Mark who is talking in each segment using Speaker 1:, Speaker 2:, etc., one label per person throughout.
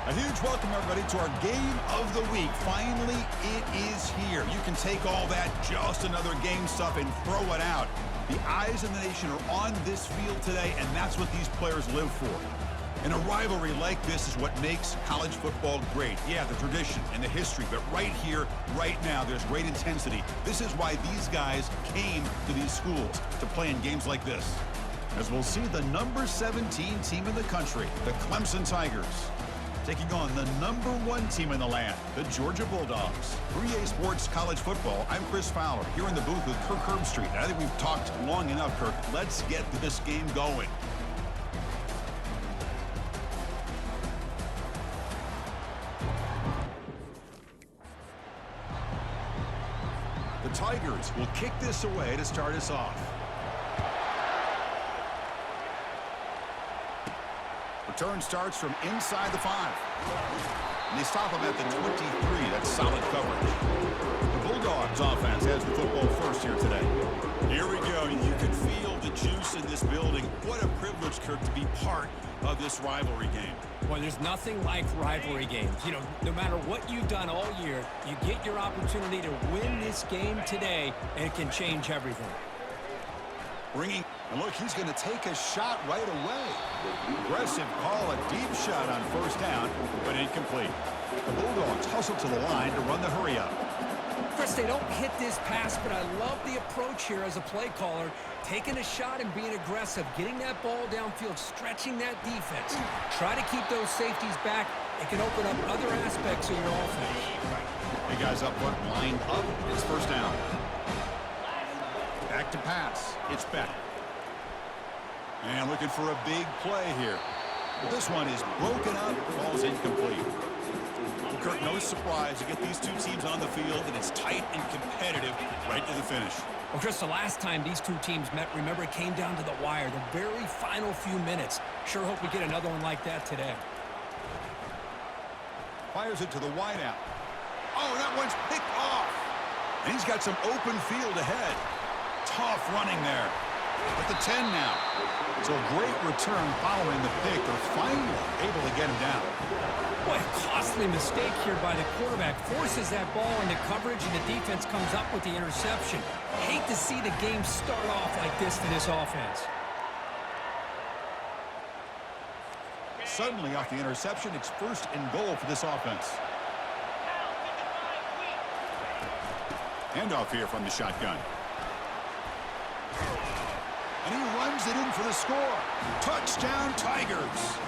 Speaker 1: A huge welcome, everybody, to our game of the week. Finally, it is here. You can take all that just another game stuff and throw it out. The eyes of the nation are on this field today, and that's what these players live for. And a rivalry like this is what makes college football great. Yeah, the tradition and the history, but right here, right now, there's great intensity. This is why these guys came to these schools, to play in games like this. As we'll see the number 17 team in the country, the Clemson Tigers, taking on the number 1 team in the land, the Georgia Bulldogs. For EA Sports College Football, I'm Chris Fowler, here in the booth with Kirk Herbstreit. I think we've talked long enough, Kirk. Let's get this game going. The Tigers will kick this away to start us off. Return starts from inside the 5. And they stop him at the 23. That's solid coverage. The Bulldogs offense has the football first here today. Here we go. You can feel the juice in this building. What a privilege, Kirk, to be part of this rivalry game.
Speaker 2: Well, there's nothing like rivalry games. You know, no matter what you've done all year, you get your opportunity to win this game today, and it can change everything.
Speaker 1: And look, he's going to take a shot right away. Aggressive call, a deep shot on first down, but incomplete. The Bulldogs hustle to the line to run the hurry up.
Speaker 2: Chris, they don't hit this pass, but I love the approach here as a play caller. Taking a shot and being aggressive, getting that ball downfield, stretching that defense. Try to keep those safeties back. It can open up other aspects of your offense.
Speaker 1: Big guys up front, lined up. It's first down. Back to pass. It's Beck. And looking for a big play here. But this one is broken up, falls incomplete. Well, Kirk, no surprise. You get these two teams on the field, and it's tight and competitive right to the finish.
Speaker 2: Well, Chris, the last time these two teams met, remember, it came down to the wire, the very final few minutes. Sure hope we get another one like that today.
Speaker 1: Fires it to the wideout. Oh, that one's picked off. And he's got some open field ahead. Tough running there. At the 10 now. So a great return following the pick. They're finally able to get him down.
Speaker 2: Boy, a costly mistake here by the quarterback. Forces that ball into coverage, and the defense comes up with the interception. Hate to see the game start off like this for this offense.
Speaker 1: Suddenly, off the interception, it's first and goal for this offense. Handoff here from the shotgun. And he runs it in for the score. Touchdown, Tigers.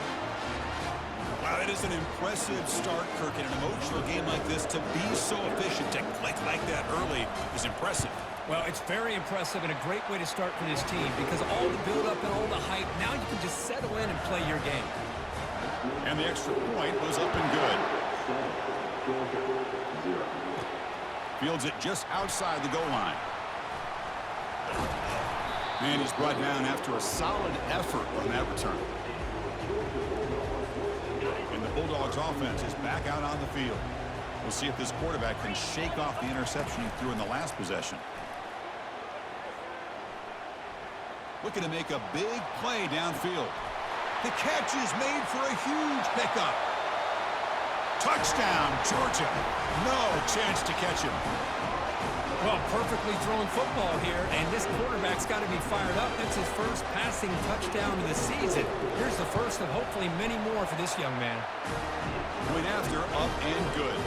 Speaker 1: Wow, that is an impressive start, Kirk, in an emotional game like this. To be so efficient, to click like that early is impressive.
Speaker 2: Well, it's very impressive and a great way to start for this team because all the build-up and all the hype, now you can just settle in and play your game.
Speaker 1: And the extra point was up and good. Fields it just outside the goal line. And he's brought down after a solid effort on that return. And the Bulldogs offense is back out on the field. We'll see if this quarterback can shake off the interception he threw in the last possession. Looking to make a big play downfield. The catch is made for a huge pickup. Touchdown, Georgia. No chance to catch him.
Speaker 2: Well, perfectly thrown football here, and this quarterback's got to be fired up. That's his first passing touchdown of the season. Here's the first of hopefully many more for this young man.
Speaker 1: Going after, up and good.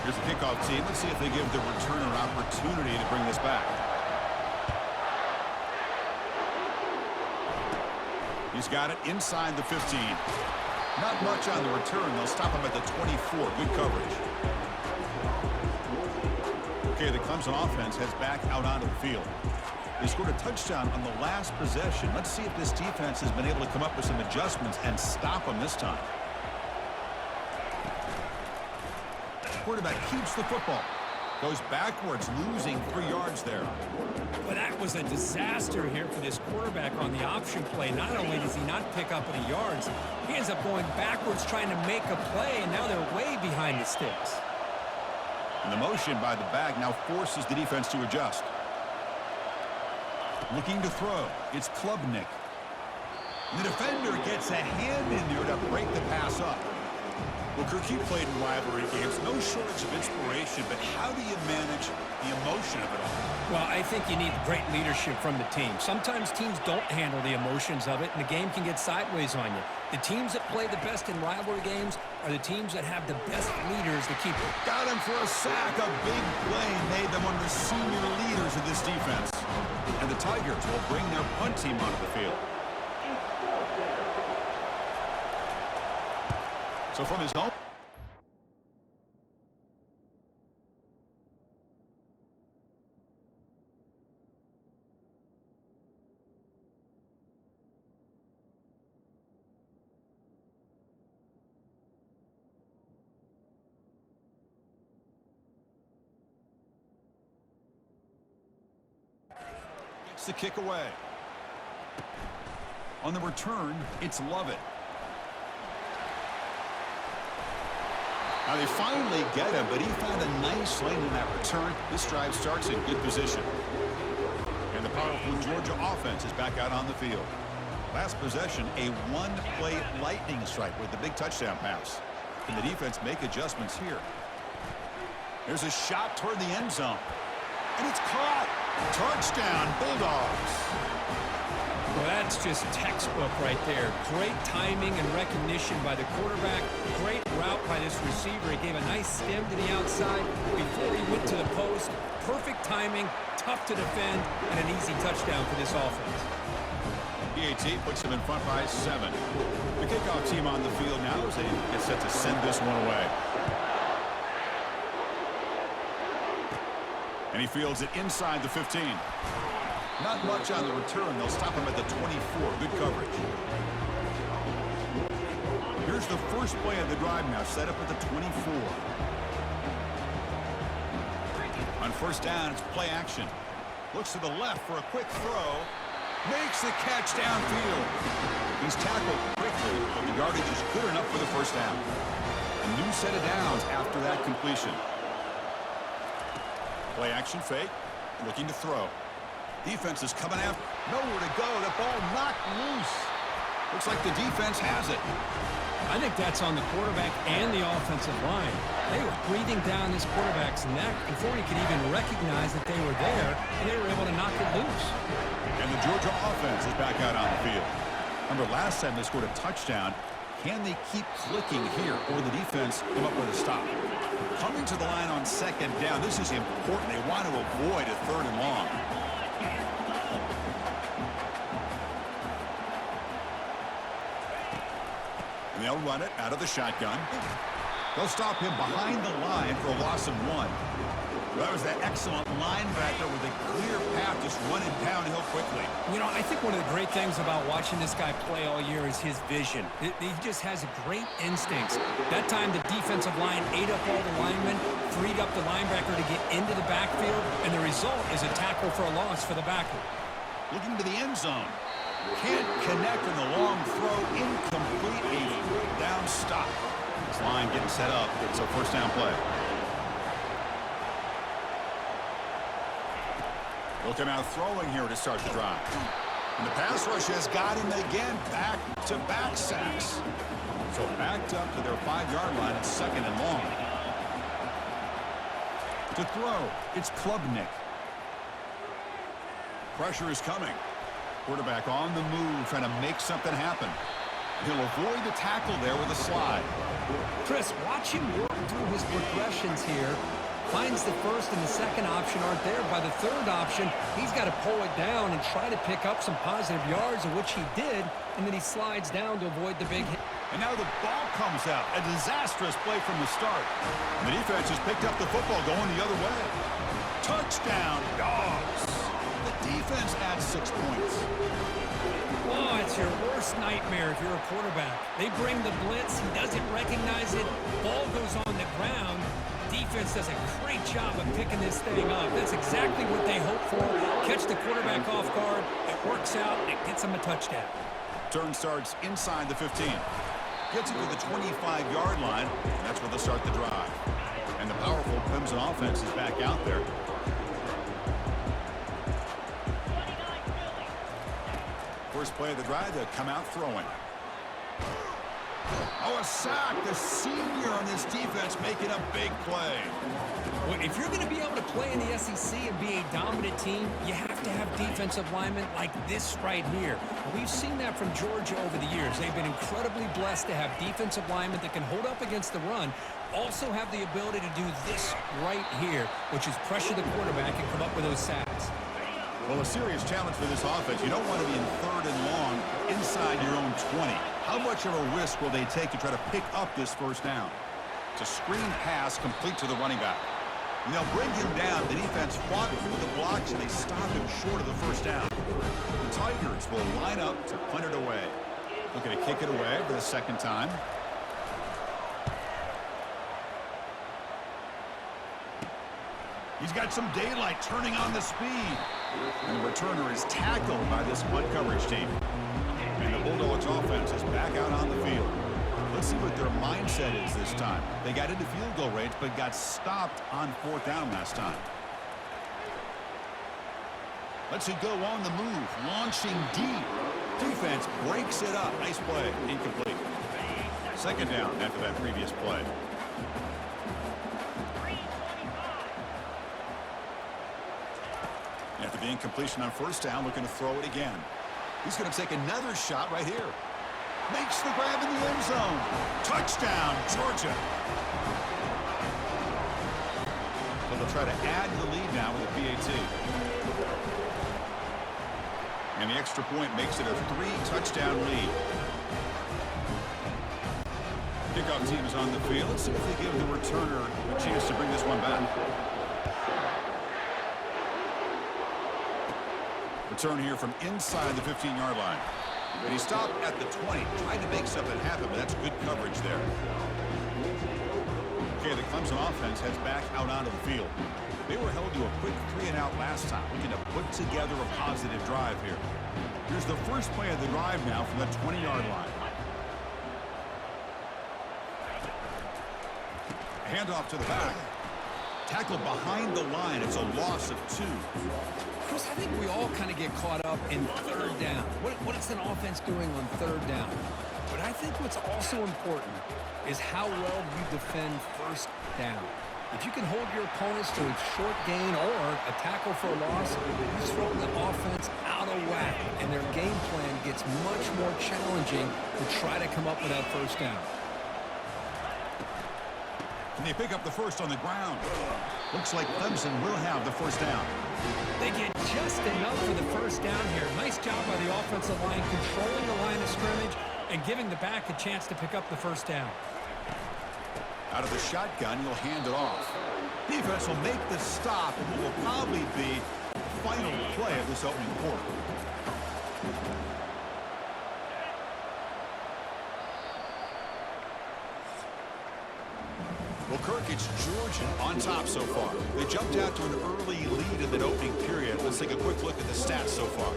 Speaker 1: Here's the kickoff team. Let's see if they give the returner an opportunity to bring this back. He's got it inside the 15. Not much on the return. They'll stop him at the 24. Good coverage. Okay, the Clemson offense heads back out onto the field. They scored a touchdown on the last possession. Let's see if this defense has been able to come up with some adjustments and stop them this time. Quarterback keeps the football. Goes backwards, losing 3 yards there.
Speaker 2: But that was a disaster here for this quarterback on the option play. Not only does he not pick up any yards, he ends up going backwards trying to make a play, and now they're way behind the sticks.
Speaker 1: And the motion by the back now forces the defense to adjust. Looking to throw. It's Klubnik. The defender gets a hand in there to break the pass up. Well, Kirk, you played in rivalry games. No shortage of inspiration, but how do you manage the emotion of it all?
Speaker 2: Well, I think you need great leadership from the team. Sometimes teams don't handle the emotions of it, and the game can get sideways on you. The teams that play the best in rivalry games are the teams that have the best leaders to keep it.
Speaker 1: Got him for a sack. A big play made them one of the senior leaders of this defense. And the Tigers will bring their punt team onto the field. So from his home. It's the kick away. On the return, it's Lovett. Now they finally get him, but he found a nice lane in that return. This drive starts in good position. And the powerful Georgia offense is back out on the field. Last possession, a one-play lightning strike with the big touchdown pass. Can the defense make adjustments here? There's a shot toward the end zone. And it's caught. Touchdown, Bulldogs.
Speaker 2: Well, that's just textbook right there. Great timing and recognition by the quarterback. Great route by this receiver. He gave a nice stem to the outside before he went to the post. Perfect timing, tough to defend, and an easy touchdown for this offense.
Speaker 1: PAT puts them in front by 7. The kickoff team on the field now as they get set to send this one away. And he fields it inside the 15. Not much on the return. They'll stop him at the 24. Good coverage. Here's the first play of the drive now, set up at the 24. On first down, it's play action. Looks to the left for a quick throw. Makes the catch downfield. He's tackled quickly, but the yardage is good enough for the first down. A new set of downs after that completion. Play action fake. Looking to throw. Defense is coming after. Nowhere to go. The ball knocked loose. Looks like the defense has it.
Speaker 2: I think that's on the quarterback and the offensive line. They were breathing down this quarterback's neck before he could even recognize that they were there, and they were able to knock it loose.
Speaker 1: And the Georgia offense is back out on the field. Remember, last time they scored a touchdown. Can they keep clicking here, or the defense come up with a stop? Coming to the line on second down. This is important. They want to avoid a 3rd and long. And they'll run it out of the shotgun. They'll stop him behind the line for a loss of 1. That was that excellent linebacker with a clear path just running downhill quickly.
Speaker 2: You know, I think one of the great things about watching this guy play all year is his vision. He just has great instincts. That time the defensive line ate up all the linemen, freed up the linebacker to get into the backfield, and the result is a tackle for a loss for the backer.
Speaker 1: Looking to the end zone. Can't connect in the long throw. Incomplete. A full down stop. This line getting set up. It's a first down play. They'll come out throwing here to start the drive. And the pass rush has got him again. Back-to-back sacks. So backed up to their 5-yard line. It's 2nd and long. To throw, it's Klubnik. Pressure is coming. Quarterback on the move, trying to make something happen. He'll avoid the tackle there with a slide.
Speaker 2: Chris, watch him work through his progressions here. Finds the first and the second option aren't there. By the third option, he's got to pull it down and try to pick up some positive yards, of which he did, and then he slides down to avoid the big hit.
Speaker 1: And now the ball comes out. A disastrous play from the start. The defense has picked up the football going the other way. Touchdown, Dogs. The defense adds 6 points.
Speaker 2: Oh, it's your worst nightmare if you're a quarterback. They bring the blitz. He doesn't recognize it. Ball goes on the ground. Defense does a great job of picking this thing up. That's exactly what they hope for. Catch the quarterback off guard. It works out, and it gets them a touchdown.
Speaker 1: Turn starts inside the 15. Gets it to the 25-yard line. And that's where they'll start the drive. And the powerful Clemson offense is back out there. First play of the drive, they'll come out throwing. Oh, a sack. The senior on this defense making a big play.
Speaker 2: Well, if you're going to be able to play in the SEC and be a dominant team, you have to have defensive linemen like this right here. We've seen that from Georgia over the years. They've been incredibly blessed to have defensive linemen that can hold up against the run, also have the ability to do this right here, which is pressure the quarterback and come up with those sacks.
Speaker 1: Well, a serious challenge for this offense. You don't want to be in 3rd and long inside your own 20. How much of a risk will they take to try to pick up this first down? It's a screen pass complete to the running back. And they'll bring him down. The defense fought through the blocks, and they stopped him short of the first down. The Tigers will line up to punt it away. Looking to kick it away for the second time. He's got some daylight turning on the speed. And the returner is tackled by this punt coverage team. And the Bulldogs offense is back out on the field. Let's see what their mindset is this time. They got into field goal range, but got stopped on 4th down last time. Let's it go on the move. Launching deep. Defense breaks it up. Nice play. Incomplete. Second down after that previous play. After the incompletion on first down, looking to throw it again. He's going to take another shot right here. Makes the grab in the end zone. Touchdown, Georgia. So they'll try to add the lead now with a PAT. And the extra point makes it a 3-touchdown lead. Kickoff team is on the field. Let's see if they give the returner a chance to bring this one back. Return here from inside the 15-yard line. And he stopped at the 20, trying to make something happen, but that's good coverage there. Okay, the Clemson offense heads back out onto the field. They were held to a quick 3-and-out last time, looking to put together a positive drive here. Here's the first play of the drive now from the 20-yard line. Handoff to the back. Tackled behind the line. It's a loss of 2.
Speaker 2: Chris, I think we all kind of get caught up in 3rd down. What is an offense doing on 3rd down? But I think what's also important is how well you defend 1st down. If you can hold your opponents to a short gain or a tackle for a loss, you throw the offense out of whack, and their game plan gets much more challenging to try to come up with that 1st down.
Speaker 1: And they pick up the first on the ground. Looks like Clemson will have the 1st down.
Speaker 2: They get just enough for the 1st down here. Nice job by the offensive line, controlling the line of scrimmage and giving the back a chance to pick up the 1st down.
Speaker 1: Out of the shotgun, you'll hand it off. Defense will make the stop, and it will probably be the final play of this opening quarter. Well, Kirk, it's Georgia on top so far. They jumped out to an early lead in that opening period. Let's take a quick look at the stats so far.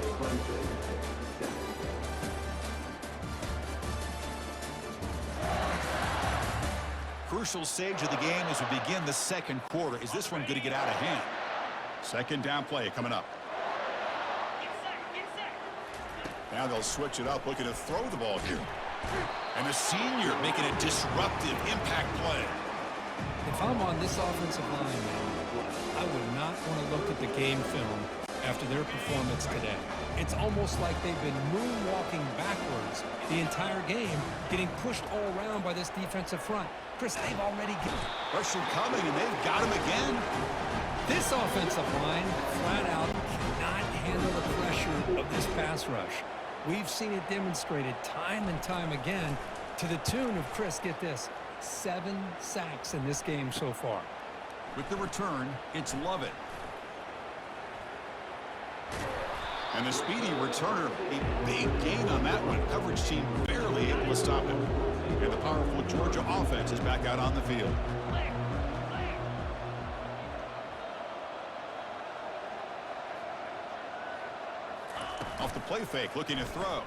Speaker 1: Crucial stage of the game as we begin the second quarter. Is this one going to get out of hand? Second down play coming up. Now they'll switch it up, looking to throw the ball here. And the senior making a disruptive impact play.
Speaker 2: If I'm on this offensive line, I would not want to look at the game film after their performance today. It's almost like they've been moonwalking backwards the entire game, getting pushed all around by this defensive front. Chris, they've already got
Speaker 1: pressure coming, and they've got him again.
Speaker 2: This offensive line flat out cannot handle the pressure of this pass rush. We've seen it demonstrated time and time again to the tune of, Chris, get this, 7 sacks in this game so far.
Speaker 1: With the return, it's Lovett. And the speedy returner, a big gain on that one. Coverage team barely able to stop him. And the powerful Georgia offense is back out on the field. Off the play fake, looking to throw.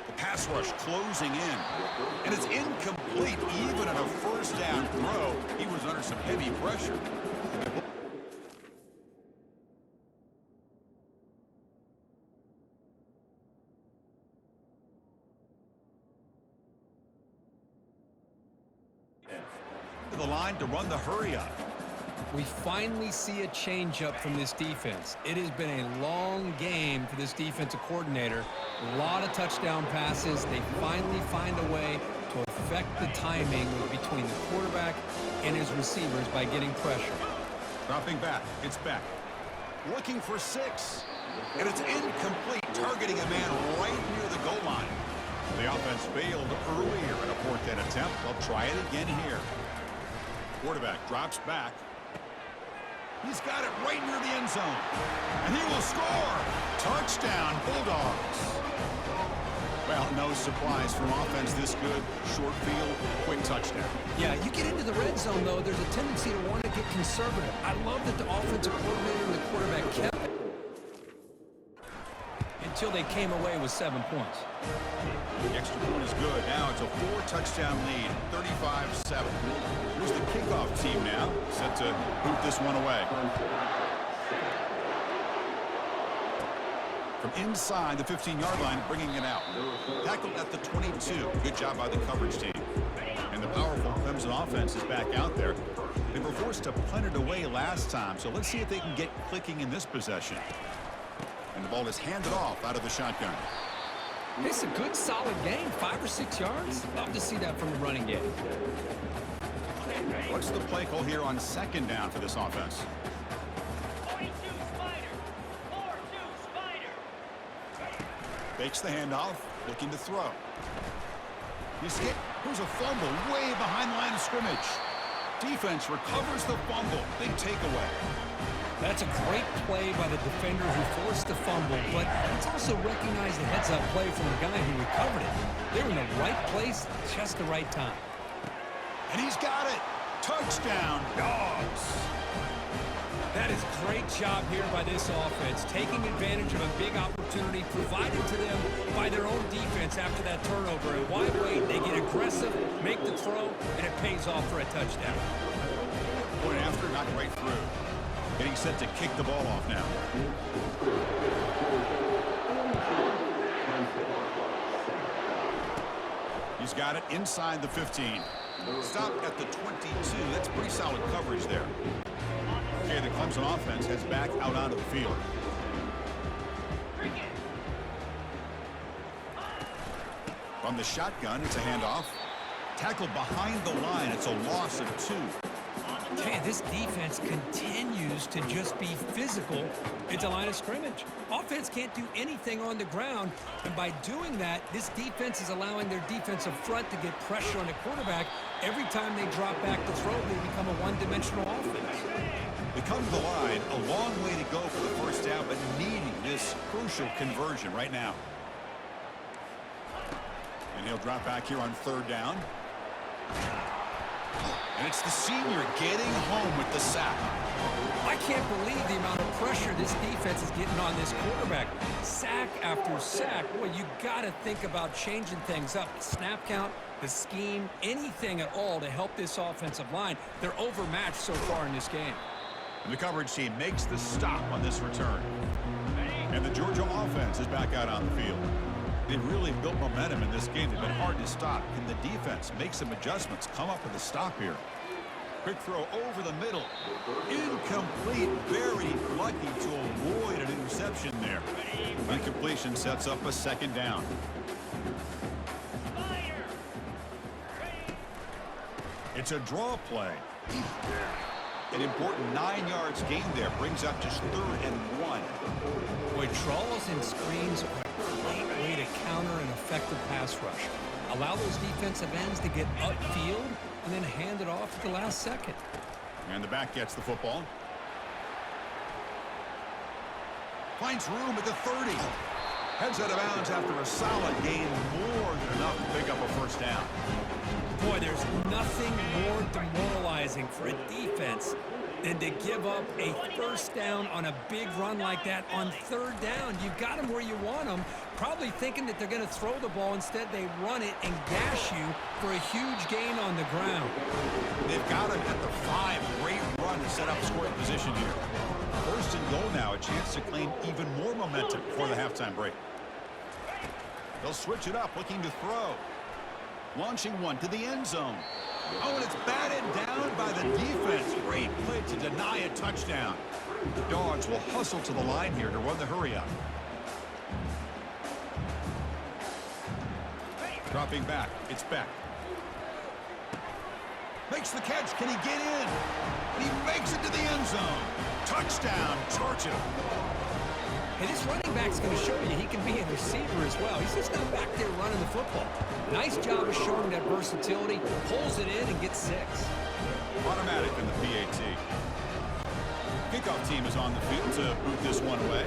Speaker 1: The pass rush closing in. And it's incomplete even on a first down throw. He was under some heavy pressure. to the line to run the hurry-up.
Speaker 2: We finally see a change-up from this defense. It has been a long game for this defensive coordinator. A lot of touchdown passes. They finally find a way to affect the timing between the quarterback and his receivers by getting pressure.
Speaker 1: Dropping back. It's Beck. Looking for 6. And it's incomplete, targeting a man right near the goal line. The offense failed earlier in a 4th down attempt. They'll try it again here. Quarterback drops back. He's got it right near the end zone. And he will score. Touchdown, Bulldogs. Well, no surprise from offense this good. Short field, quick touchdown.
Speaker 2: Yeah, you get into the red zone, though, there's a tendency to want to get conservative. I love that the offensive coordinator and the quarterback kept it until they came away with 7 points.
Speaker 1: The extra point is good. Now it's a 4-touchdown lead, 35-7. Here's the kickoff team now, set to boot this one away. From inside the 15-yard line, bringing it out. Tackled at the 22. Good job by the coverage team. And the powerful Clemson offense is back out there. They were forced to punt it away last time, so let's see if they can get clicking in this possession. And the ball is handed off out of the shotgun.
Speaker 2: It's a good, solid game, 5 or 6 yards. Love to see that from the running game.
Speaker 1: What's the play call here on 2nd down for this offense?
Speaker 3: 42 Spider. 4-2 Spider.
Speaker 1: Fakes the handoff, looking to throw. Here's a fumble way behind the line of scrimmage. Defense recovers the fumble. Big takeaway.
Speaker 2: That's a great play by the defender who forced the fumble, but let's also recognize the heads-up play from the guy who recovered it. They were in the right place, just the right time.
Speaker 1: And he's got it. Touchdown, Dogs.
Speaker 2: That is a great job here by this offense, taking advantage of a big opportunity provided to them by their own defense after that turnover. And why wait? They get aggressive, make the throw, and it pays off for a touchdown.
Speaker 1: Point after, knocked right through. Getting set to kick the ball off now. He's got it inside the 15. Stop at the 22. That's pretty solid coverage there. Okay, the Clemson offense heads back out onto the field. From the shotgun, it's a handoff. Tackled behind the line. It's a loss of 2.
Speaker 2: Man, this defense continues to just be physical at the line of scrimmage. Offense can't do anything on the ground, and by doing that, this defense is allowing their defensive front to get pressure on the quarterback. Every time they drop back to throw, they become a one-dimensional offense.
Speaker 1: They come to the line, a long way to go for the first down, but needing this crucial conversion right now. And he'll drop back here on 3rd down. And it's the senior getting home with the sack.
Speaker 2: I can't believe the amount of pressure this defense is getting on this quarterback. Sack after sack. Boy, you got to think about changing things up. The snap count, the scheme, anything at all to help this offensive line. They're overmatched so far in this game.
Speaker 1: And the coverage team makes the stop on this return. And the Georgia offense is back out on the field. They've really built momentum in this game. They've been hard to stop. Can the defense make some adjustments, come up with a stop here? Quick throw over the middle. Incomplete. Very lucky to avoid an interception there. Incompletion sets up a 2nd down. It's a draw play. An important 9 yards gain there. Brings up just 3rd and 1.
Speaker 2: Boy, draws and screens are a great way to counter an effective pass rush. Allow those defensive ends to get upfield and then hand it off at the last second.
Speaker 1: And the back gets the football. Finds room at the 30. Heads out of bounds after a solid gain, more than enough to pick up a 1st down.
Speaker 2: Boy, there's nothing more demoralizing for a defense than to give up a 1st down on a big run like that on 3rd down. You've got them where you want them, probably thinking that they're going to throw the ball. Instead, they run it and gash you for a huge gain on the ground.
Speaker 1: They've got him at the 5. Great run to set up scoring position here. 1st and goal now, a chance to claim even more momentum before the halftime break. They'll switch it up, looking to throw. Launching one to the end zone. Oh, and it's batted down by the defense. Great play to deny a touchdown. The Dogs will hustle to the line here to run the hurry-up. Dropping back, it's Beck. Makes the catch. Can he get in? And he makes it to the end zone. Touchdown, Georgia.
Speaker 2: Hey, this running back's going to show you he can be a receiver as well. He's just not back there running the football. Nice job of showing that versatility. Pulls it in and gets 6.
Speaker 1: Automatic in the PAT. Kickoff team is on the field to boot this one away.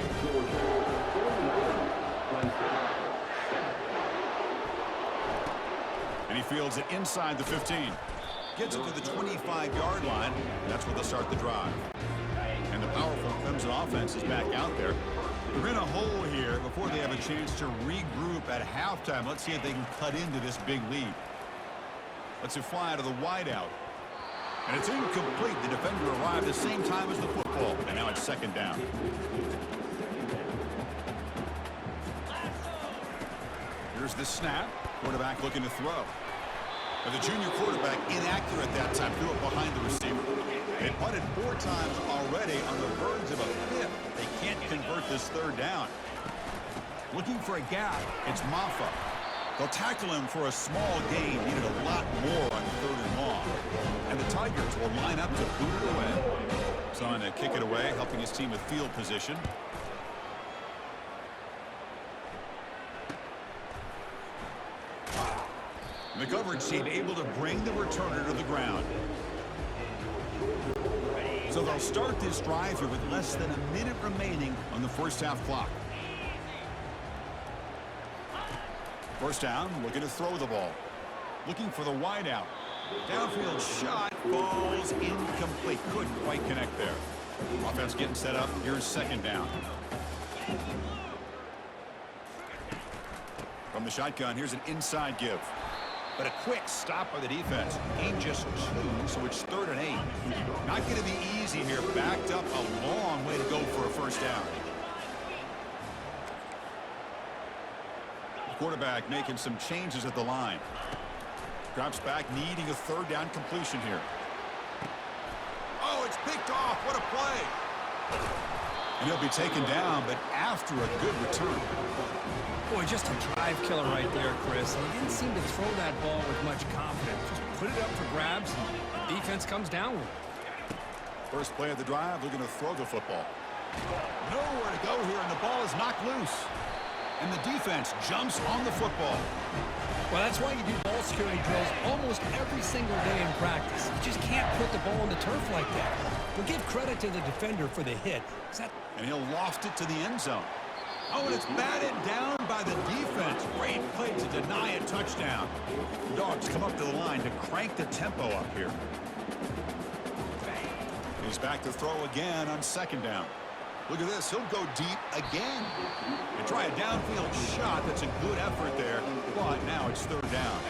Speaker 1: And he fields it inside the 15. Gets it to the 25-yard line. That's where they'll start the drive. And the powerful Clemson offense is back out there. They're in a hole here before they have a chance to regroup at halftime. Let's see if they can cut into this big lead. Let's it fly to the wideout. And it's incomplete. The defender arrived the same time as the football. And now it's second down. Here's the snap. Quarterback looking to throw. And the junior quarterback inaccurate that time. Threw it behind the receiver. They punted 4 times already on the verge of a 5th. They can't convert this third down. Looking for a gap. It's Maffa. They'll tackle him for a small gain. Needed a lot more on 3rd and long. And the Tigers will line up to boot it away. Trying to kick it away, helping his team with field position. The coverage team able to bring the returner to the ground. So they'll start this drive here with less than a minute remaining on the first half clock. First down, looking to throw the ball. Looking for the wideout. Downfield shot falls incomplete. Couldn't quite connect there. Offense getting set up. Here's second down. From the shotgun, here's an inside give. But a quick stop by the defense. Gain just 2, so it's 3rd and 8. Not going to be easy here. Backed up a long way to go for a first down. The quarterback making some changes at the line. Drops back, needing a 3rd down completion here. Oh, it's picked off. What a play. And he'll be taken down, but after a good return.
Speaker 2: Boy, just a drive killer right there, Chris. And he didn't seem to throw that ball with much confidence. Just put it up for grabs, and the defense comes down with it.
Speaker 1: First play of the drive, looking to throw the football. Nowhere to go here, and the ball is knocked loose. And the defense jumps on the football.
Speaker 2: Well, that's why you do ball security drills almost every single day in practice. You just can't put the ball on the turf like that. But give credit to the defender for the hit.
Speaker 1: And he'll loft it to the end zone. Oh, and it's batted down by the defense. Great play to deny a touchdown. The Dogs come up to the line to crank the tempo up here. He's back to throw again on second down. Look at this. He'll go deep again. And try a downfield shot. That's a good effort there. But now it's 3rd down.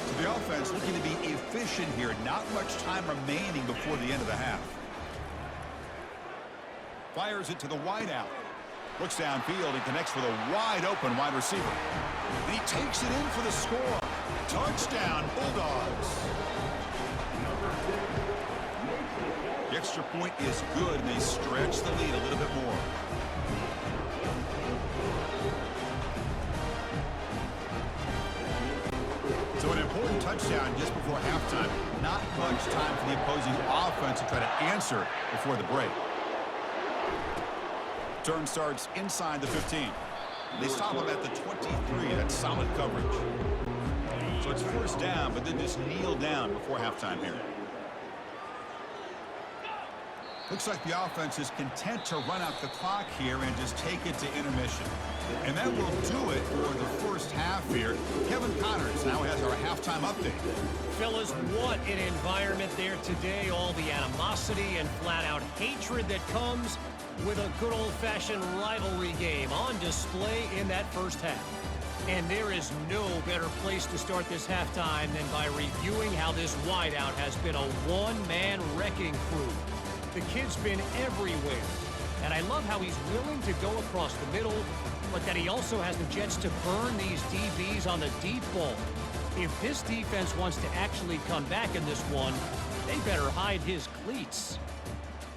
Speaker 1: So the offense looking to be efficient here. Not much time remaining before the end of the half. Fires it to the wideout. Looks downfield and connects with a wide-open wide receiver. And he takes it in for the score. Touchdown, Bulldogs. The extra point is good, and they stretch the lead a little bit more. So an important touchdown just before halftime. Not much time for the opposing offense to try to answer before the break. Turn starts inside the 15. They stop him at the 23. That's solid coverage. So it's first down, but then just kneel down before halftime here. Looks like the offense is content to run out the clock here and just take it to intermission. And that will do it for the first half here. Kevin Connors now has our halftime update.
Speaker 4: Fellas, what an environment there today. All the animosity and flat-out hatred that comes with a good old-fashioned rivalry game on display in that first half. And there is no better place to start this halftime than by reviewing how this wideout has been a one-man wrecking crew. The kid's been everywhere, and I love how he's willing to go across the middle, but that he also has the jets to burn these DBs on the deep ball. If this defense wants to actually come back in this one, they better hide his cleats.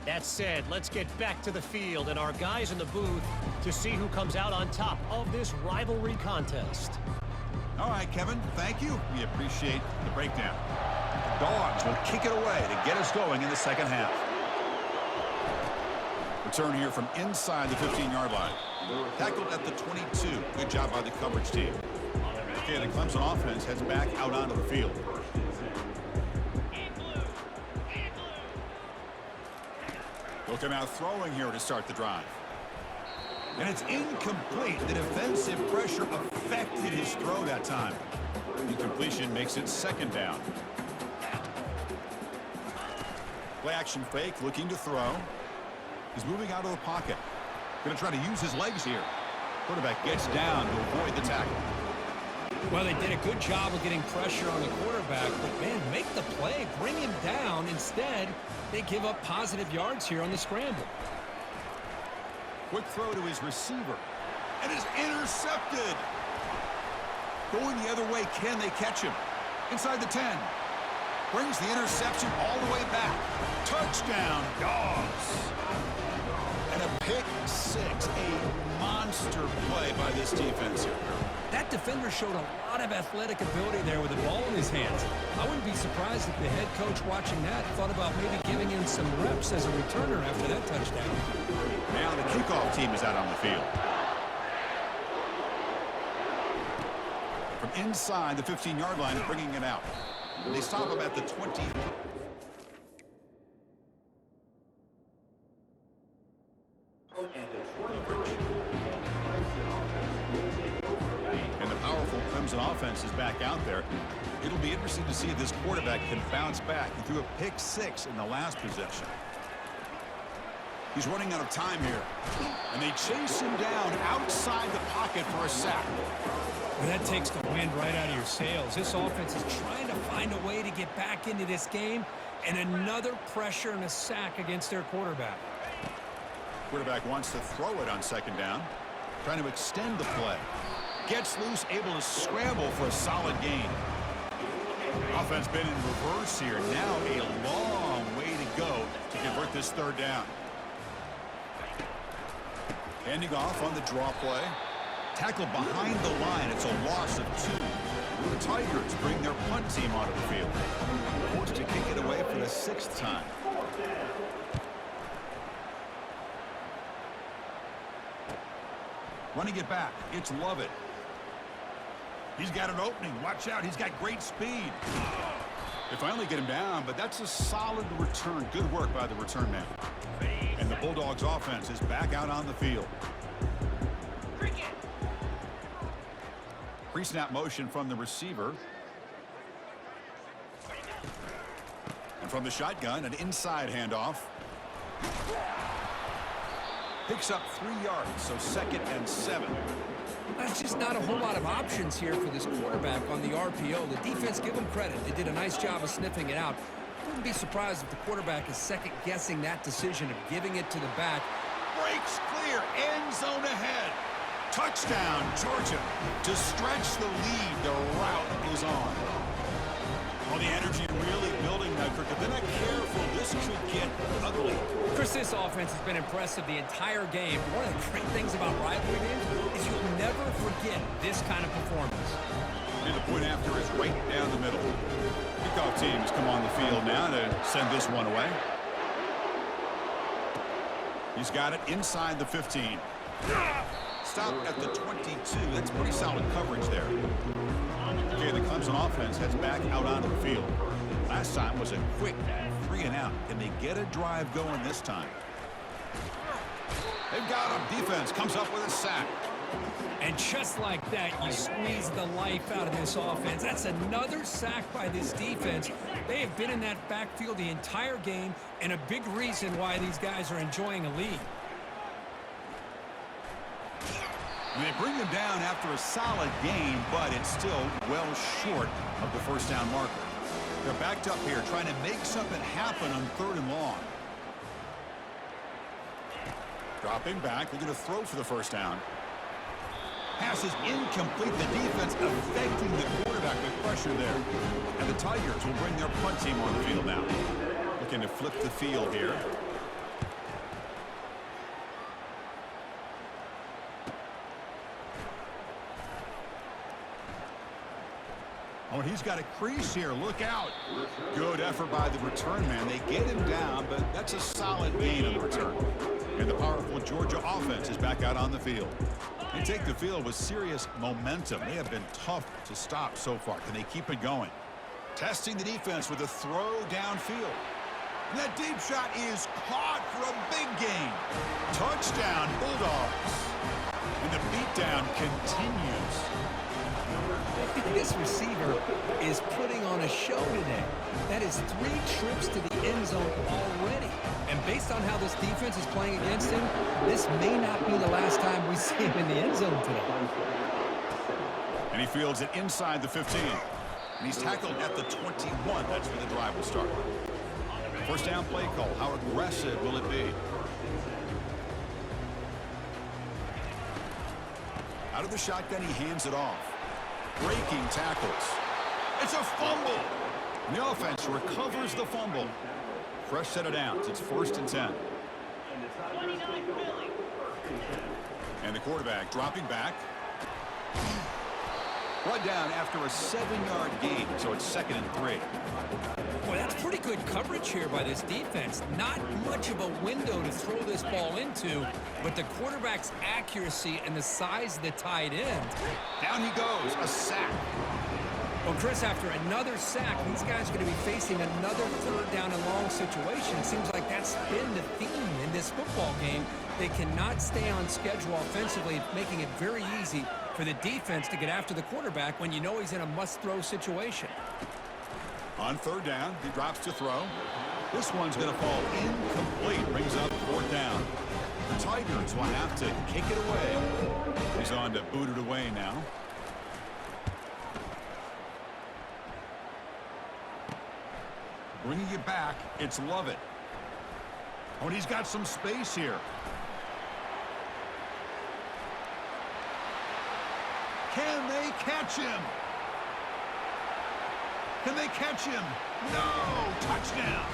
Speaker 4: That said, let's get back to the field and our guys in the booth to see who comes out on top of this rivalry contest.
Speaker 1: All right, Kevin, thank you. We appreciate the breakdown. The Dogs will kick it away to get us going in the second half. Return here from inside the 15-yard line. Tackled at the 22. Good job by the coverage team. Okay, the Clemson offense heads back out onto the field. They'll come out throwing here to start the drive. And it's incomplete. The defensive pressure affected his throw that time. Incompletion makes it second down. Play action fake, looking to throw. He's moving out of the pocket. Going to try to use his legs here. Quarterback gets down to avoid the tackle.
Speaker 2: Well, they did a good job of getting pressure on the quarterback, but, man, make the play, bring him down. Instead, they give up positive yards here on the scramble.
Speaker 1: Quick throw to his receiver. And is intercepted. Going the other way, can they catch him? Inside the 10. Brings the interception all the way back. Touchdown, Dogs. And a pick six. A monster play by this defense here.
Speaker 2: That defender showed a lot of athletic ability there with the ball in his hands. I wouldn't be surprised if the head coach watching that thought about maybe giving him some reps as a returner after that touchdown.
Speaker 1: Now the kickoff team is out on the field. From inside the 15-yard line, bringing it out. They stop him at the 20. And the powerful Clemson offense is back out there. It'll be interesting to see if this quarterback can bounce back. He threw a pick six in the last possession. He's running out of time here. And they chase him down outside the pocket for a sack.
Speaker 2: And that takes the wind right out of your sails. This offense is trying to find a way to get back into this game, and another pressure and a sack against their quarterback.
Speaker 1: Quarterback wants to throw it on second down, trying to extend the play. Gets loose, able to scramble for a solid gain. Offense been in reverse here. Now a long way to go to convert this third down. Handing off on the draw play. Tackled behind the line. It's a loss of 2. The Tigers bring their punt team onto the field. Forced to kick it away for the 6th time. Running it back. It's Lovett. He's got an opening. Watch out. He's got great speed. They finally get him down, but that's a solid return. Good work by the return man. And the Bulldogs offense is back out on the field. Pre-snap motion from the receiver. And from the shotgun, an inside handoff. Picks up 3 yards, so 2nd and 7.
Speaker 2: That's just not a whole lot of options here for this quarterback on the RPO. The defense, give them credit. They did a nice job of sniffing it out. Wouldn't be surprised if the quarterback is second-guessing that decision of giving it to the back.
Speaker 1: Breaks clear, end zone ahead. Touchdown, Georgia. To stretch the lead, the route is on. Well, the energy really building now, Kirk. If they're not careful, this could get ugly.
Speaker 2: Chris, this offense has been impressive the entire game. One of the great things about rivalry games is you'll never forget this kind of performance.
Speaker 1: And the point after is right down the middle. Kickoff team has come on the field now to send this one away. He's got it inside the 15. Stopped at the 22. That's pretty solid coverage there. Okay, the Clemson offense heads back out onto the field. Last time was a quick 3 and out. Can they get a drive going this time? They've got him. Defense comes up with a sack.
Speaker 2: And just like that, you squeeze the life out of this offense. That's another sack by this defense. They have been in that backfield the entire game, and a big reason why these guys are enjoying a lead.
Speaker 1: They bring him down after a solid game, but it's still well short of the first down marker. They're backed up here trying to make something happen on 3rd and long. Dropping back, looking to throw for the first down. Pass is incomplete. The defense affecting the quarterback with pressure there. And the Tigers will bring their punt team on the field now. Looking to flip the field here. Oh, and he's got a crease here. Look out. Good effort by the return man. They get him down, but that's a solid gain on the return. And the powerful Georgia offense is back out on the field. They take the field with serious momentum. They have been tough to stop so far. Can they keep it going? Testing the defense with a throw downfield. And that deep shot is caught for a big gain. Touchdown, Bulldogs. And the beatdown continues.
Speaker 2: This receiver is putting on a show today. That is 3 trips to the end zone already. And based on how this defense is playing against him, this may not be the last time we see him in the end zone today.
Speaker 1: And he fields it inside the 15. And he's tackled at the 21. That's where the drive will start. First down play call. How aggressive will it be? Out of the shotgun, he hands it off. Breaking tackles. It's a fumble. And the offense recovers the fumble. Fresh set of downs. It's 1st and 10.
Speaker 3: 29 Philly.
Speaker 1: And the quarterback dropping back. Brought down after a 7-yard gain, so it's 2nd and 3.
Speaker 2: Boy, that's pretty good coverage here by this defense. Not much of a window to throw this ball into, but the quarterback's accuracy and the size of the tight end.
Speaker 1: Down he goes, a sack.
Speaker 2: Well, Chris, after another sack, these guys are going to be facing another 3rd down and long situation. Seems like that's been the theme in this football game. They cannot stay on schedule offensively, making it very easy for the defense to get after the quarterback when you know he's in a must-throw situation.
Speaker 1: On 3rd down, he drops to throw. This one's going to fall incomplete. Brings up 4th down. The Tigers will have to kick it away. He's on to boot it away now. Bringing it back, it's Lovett. Oh, and he's got some space here. Can they catch him? Can they catch him? No! Touchdown!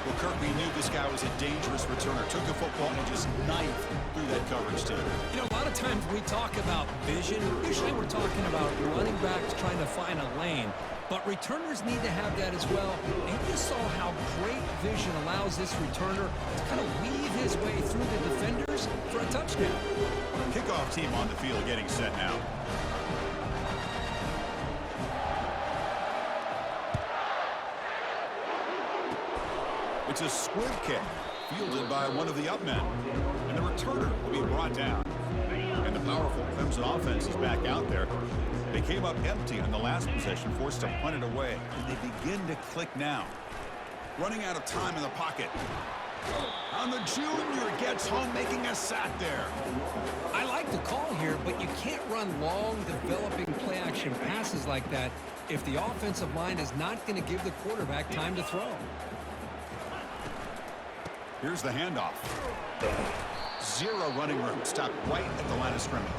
Speaker 1: Well, Kirk, we knew this guy was a dangerous returner. Took the football and just knifed through that coverage team.
Speaker 2: You know, a lot of times we talk about vision. Usually we're talking about running backs trying to find a lane. But returners need to have that as well. And you just saw how great vision allows this returner to kind of weave his way through the defenders for a touchdown.
Speaker 1: Kickoff team on the field getting set now. It's a squib kick, fielded by one of the up men. And the returner will be brought down. And the powerful Clemson offense is back out there. They came up empty on the last possession, forced to punt it away. And they begin to click now. Running out of time in the pocket. And the junior gets home, making a sack there.
Speaker 2: I like the call here, but you can't run long, developing play-action passes like that if the offensive line is not going to give the quarterback time to throw.
Speaker 1: Here's the handoff. 0 running room. Stopped right at the line of scrimmage.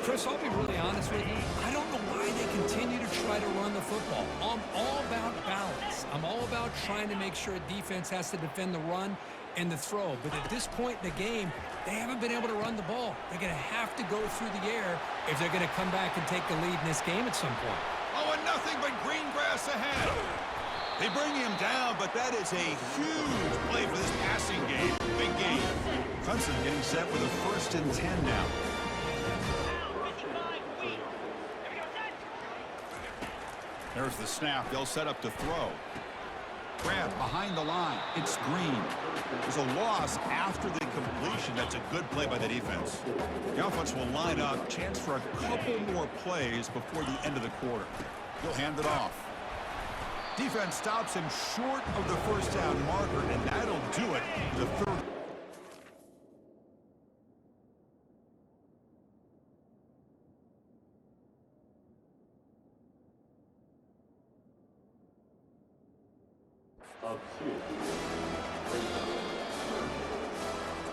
Speaker 2: Chris, I'll be really honest with you. I don't know why they continue to try to run the football. I'm all about balance. I'm all about trying to make sure a defense has to defend the run and the throw. But at this point in the game, they haven't been able to run the ball. They're going to have to go through the air if they're going to come back and take the lead in this game at some point.
Speaker 1: Oh, and nothing but green grass ahead. They bring him down, but that is a huge play for this passing game. Big game. Clemson getting set with a 1st and 10 now. There's the snap. They'll set up to throw. Grab behind the line. It's Green. There's a loss after the completion. That's a good play by the defense. The offense will line up. Chance for a couple more plays before the end of the quarter. He'll hand it off. Defense stops him short of the 1st down marker, and that'll do it for the 3rd.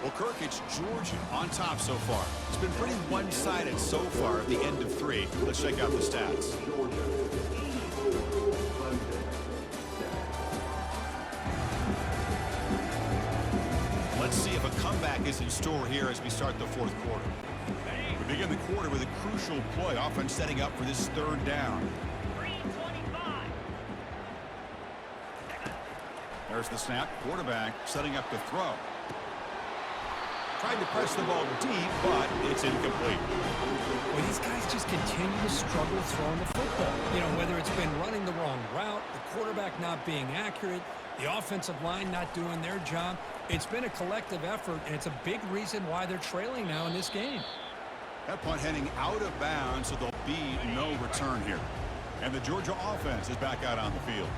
Speaker 1: Well, Kirk, it's Georgia on top so far. It's been pretty one-sided so far at the end of 3. Let's check out the stats. Let's see if a comeback is in store here as we start the 4th quarter. We begin the quarter with a crucial play. Offense setting up for this 3rd down. There's the snap. Quarterback setting up the throw. Tried to press the ball deep, but it's incomplete.
Speaker 2: Well, these guys just continue to struggle throwing the football. You know, whether it's been running the wrong route, the quarterback not being accurate, the offensive line not doing their job. It's been a collective effort, and it's a big reason why they're trailing now in this game.
Speaker 1: That punt heading out of bounds, so there'll be no return here. And the Georgia offense is back out on the field.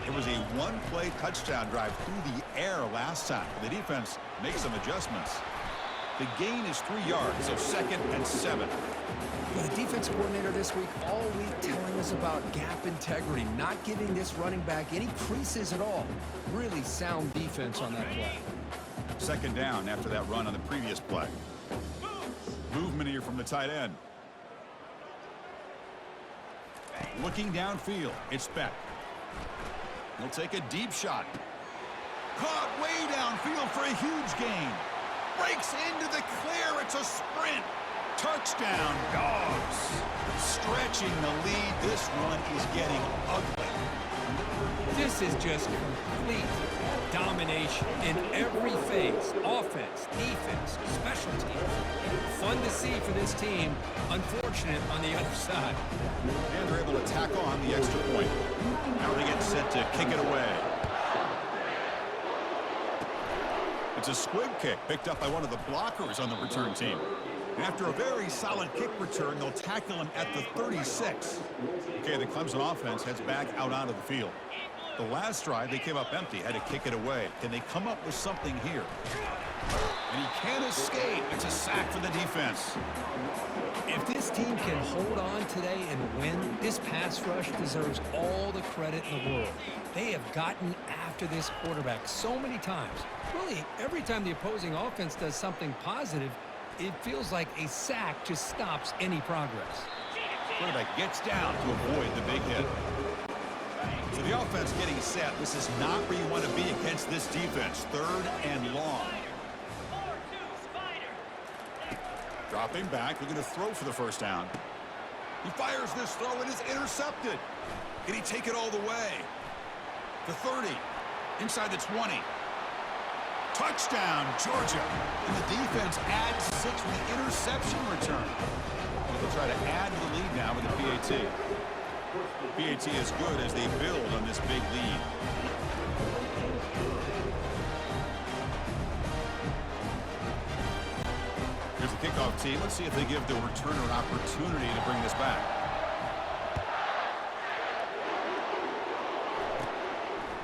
Speaker 1: It was a one-play touchdown drive through the air last time. The defense makes some adjustments. The gain is 3 yards, so 2nd and 7.
Speaker 2: The defensive coordinator this week all week telling us about gap integrity, not giving this running back any creases at all. Really sound defense on that play.
Speaker 1: 2nd down after that run on the previous play. Movement here from the tight end. Looking downfield, it's Beck. He'll take a deep shot. Caught way downfield for a huge gain. Breaks into the clear. It's a sprint. Touchdown, Dogs. Stretching the lead. This one is getting ugly.
Speaker 2: This is just complete domination in every phase. Offense, defense, special teams. Fun to see for this team. Unfortunate on the other side.
Speaker 1: And they're able to tack on the extra point. Now they get set to kick it away. It's a squib kick picked up by one of the blockers on the return team. And after a very solid kick return, they'll tackle him at the 36. Okay, the Clemson offense heads back out onto the field. The last drive, they came up empty, had to kick it away. Can they come up with something here? And he can't escape. It's a sack for the defense.
Speaker 2: If this team can hold on today and win, this pass rush deserves all the credit in the world. They have gotten after this quarterback so many times. Really, every time the opposing offense does something positive, it feels like a sack just stops any progress.
Speaker 1: Quarterback gets down to avoid the big hit. So the offense getting set. This is not where you want to be against this defense. 3rd and long. Dropping back, looking to throw for the 1st down. He fires this throw, and is intercepted. Can he take it all the way? The 30, inside the 20. Touchdown, Georgia. And the defense adds 6 with the interception return. They'll try to add to the lead now with the PAT. PAT is good as they build on this big lead. Here's the kickoff team. Let's see if they give the returner an opportunity to bring this back.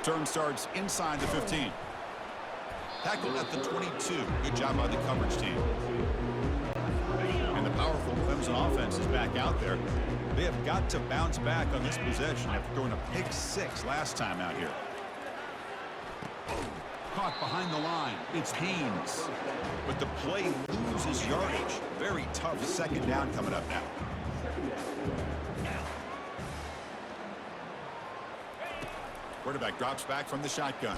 Speaker 1: Turn starts inside the 15. Tackled at the 22. Good job by the coverage team. And the powerful Clemson offense is back out there. They have got to bounce back on this possession after throwing a pick 6 last time out here. Caught behind the line. It's Haynes. But the play loses yardage. Very tough 2nd down coming up now. Quarterback drops back from the shotgun.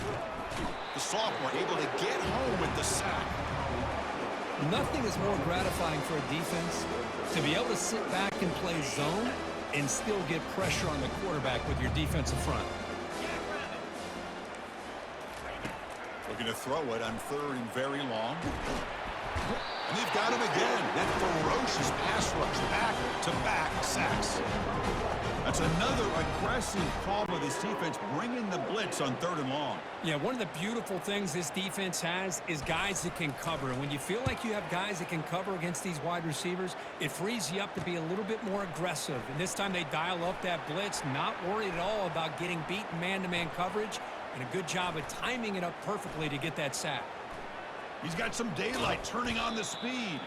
Speaker 1: The sophomore able to get home with the sack.
Speaker 2: Nothing is more gratifying for a defense to be able to sit back and play zone and still get pressure on the quarterback with your defensive front.
Speaker 1: Looking to throw it on 3rd and very long. And they've got him again. That ferocious pass rush, back-to-back sacks. That's another aggressive call by this defense, bringing the blitz on 3rd and long.
Speaker 2: Yeah, one of the beautiful things this defense has is guys that can cover. And when you feel like you have guys that can cover against these wide receivers, it frees you up to be a little bit more aggressive. And this time they dial up that blitz, not worried at all about getting beaten man-to-man coverage, and a good job of timing it up perfectly to get that sack.
Speaker 1: He's got some daylight, turning on the speed.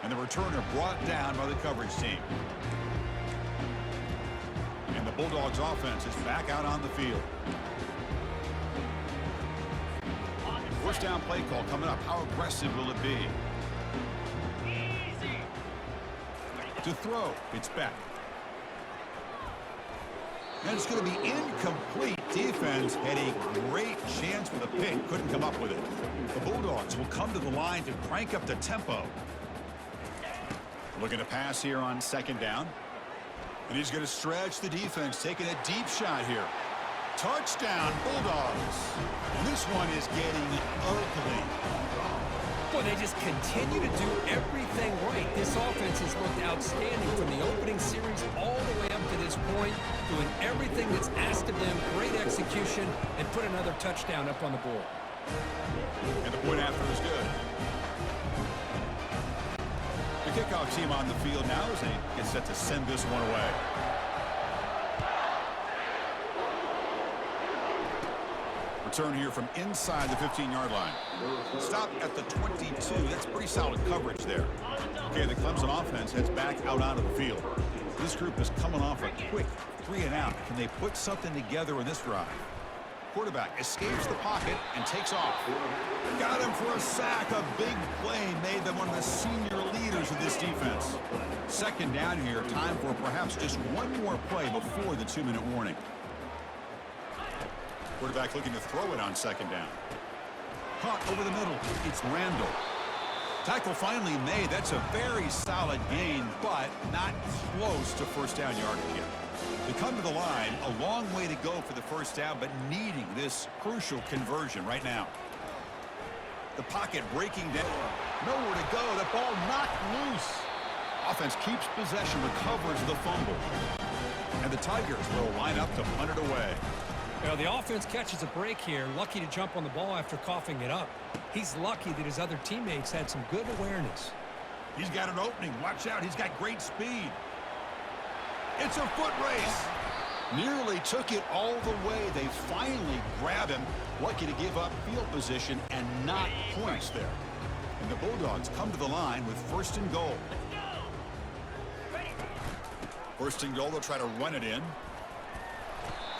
Speaker 1: And the returner brought down by the coverage team. And the Bulldogs offense is back out on the field. First down play call coming up. How aggressive will it be? To throw, it's back. And it's going to be incomplete. Defense had a great chance for the pick. Couldn't come up with it. The Bulldogs will come to the line to crank up the tempo. Looking to pass here on second down. And he's going to stretch the defense, taking a deep shot here. Touchdown, Bulldogs. And this one is getting ugly.
Speaker 2: Well, they just continue to do everything right. This offense has looked outstanding from the opening series all the way up to this point, doing everything that's asked of them, great execution, and put another touchdown up on the board.
Speaker 1: And the point after is good. The kickoff team on the field now as they get set to send this one away. Return here from inside the 15-yard line. Stop at the 22. That's pretty solid coverage there. Okay, the Clemson offense heads back out onto the field. This group is coming off a quick 3-and-out. Can they put something together in this drive? Quarterback escapes the pocket and takes off. Got him for a sack. A big play made them one of the senior leaders of this defense. Second down here. Time for perhaps just one more play before the 2-minute warning. Quarterback looking to throw it on second down. Caught over the middle. It's Randall. Tackle finally made. That's a very solid gain, but not close to first down yardage yet. They come to the line, a long way to go for the first down, but needing this crucial conversion right now. The pocket breaking down. Nowhere to go. The ball knocked loose. Offense keeps possession, recovers the fumble. And the Tigers will line up to punt it away.
Speaker 2: Well, the offense catches a break here, lucky to jump on the ball after coughing it up. He's lucky that his other teammates had some good awareness.
Speaker 1: He's got an opening. Watch out. He's got great speed. It's a foot race. Nearly took it all the way. They finally grab him. Lucky to give up field position and not points there. And the Bulldogs come to the line with first and goal. First and goal, they'll try to run it in.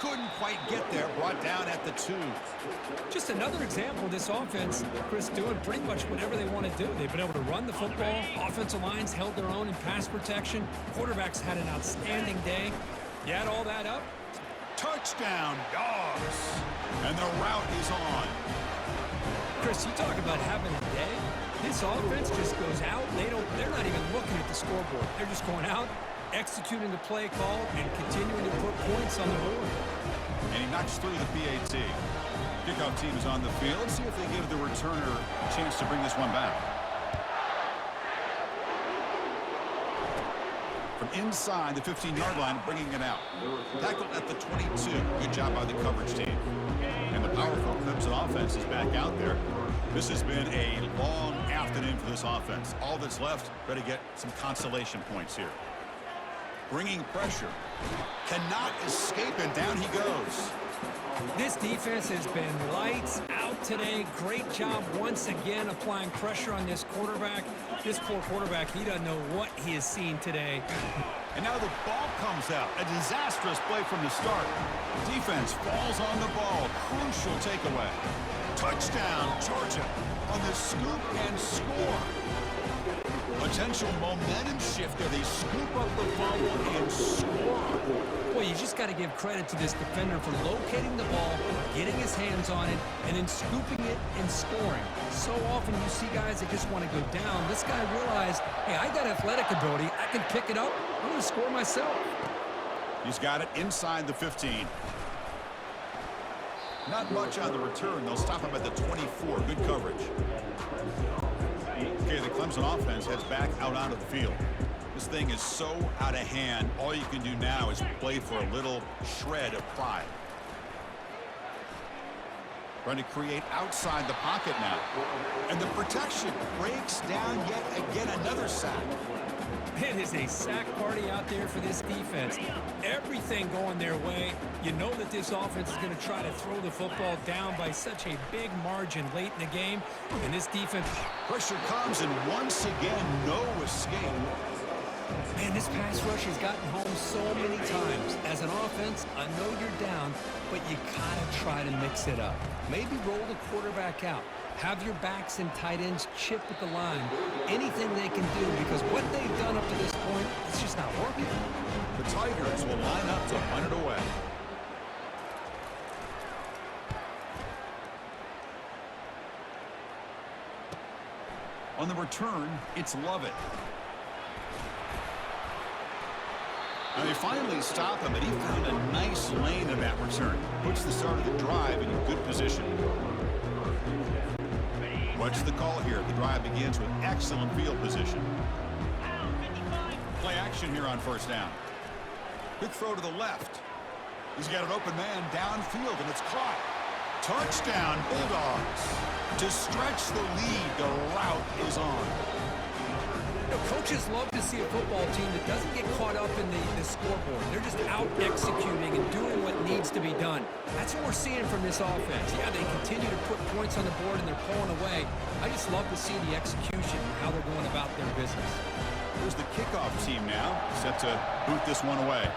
Speaker 1: Couldn't quite get there, brought down at the 2.
Speaker 2: Just another example of this offense, Chris, doing pretty much whatever they want to do. They've been able to run the football. Offensive lines held their own in pass protection. Quarterbacks had an outstanding day. You add all that up.
Speaker 1: Touchdown, Dogs. And the route is on.
Speaker 2: Chris, you talk about having a day. This offense just goes out. They're not even looking at the scoreboard. They're just going out, executing the play call, and continuing to put points on the board.
Speaker 1: And he knocks through the PAT. Kickoff team is on the field. See if they give the returner a chance to bring this one back. From inside the 15-yard line, bringing it out. Tackled at the 22. Good job by the coverage team. And the powerful Clemson offense is back out there. This has been a long afternoon for this offense. All that's left, better get some consolation points here. Bringing pressure. Cannot escape, and down he goes.
Speaker 2: This defense has been lights out today. Great job once again applying pressure on this quarterback. This poor quarterback, he doesn't know what he has seen today.
Speaker 1: And now the ball comes out. A disastrous play from the start. Defense falls on the ball. Crucial takeaway. Touchdown, Georgia, on the scoop and score. Potential momentum shifter. They scoop up the fumble and score.
Speaker 2: Well, you just got to give credit to this defender for locating the ball, getting his hands on it, and then scooping it and scoring. So often you see guys that just want to go down. This guy realized, hey, I got athletic ability. I can pick it up. I'm going to score myself.
Speaker 1: He's got it inside the 15. Not much on the return. They'll stop him at the 24. Good coverage. Okay, the Clemson offense heads back out onto the field. This thing is so out of hand. All you can do now is play for a little shred of pride. Trying to create outside the pocket now. And the protection breaks down yet again. Another sack.
Speaker 2: It is a sack party out there for this defense. Everything going their way. You know that this offense is going to try to throw the football down by such a big margin late in the game. And this defense...
Speaker 1: Pressure comes, and once again, no escape.
Speaker 2: Man, this pass rush has gotten home so many times. As an offense, I know you're down, but you gotta try to mix it up. Maybe roll the quarterback out. Have your backs and tight ends chip at the line. Anything they can do, because what they've done up to this point, it's just not working.
Speaker 1: The Tigers will line up to punt it away. On the return, it's Lovett. And they finally stop him, but he found a nice lane in that return. Puts the start of the drive in a good position. What's the call here? The drive begins with excellent field position. Play action here on first down. Quick throw to the left. He's got an open man downfield, and it's caught. Touchdown, Bulldogs. To stretch the lead, the route is on.
Speaker 2: You know, coaches love to see a football team that doesn't get caught up in the scoreboard. They're just out executing and doing what needs to be done. That's what we're seeing from this offense. Yeah, they continue to put points on the board and they're pulling away. I just love to see the execution and how they're going about their business.
Speaker 1: Here's the kickoff team now, set to boot this one away.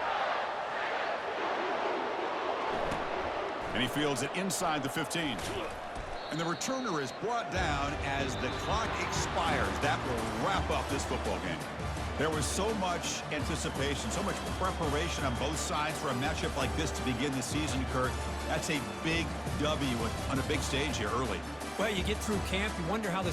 Speaker 1: And he fields it inside the 15. And the returner is brought down as the clock expires. That will wrap up this football game. There was so much anticipation, so much preparation on both sides for a matchup like this to begin the season, Kurt. That's a big W on a big stage here early.
Speaker 2: Well, you get through camp, you wonder how this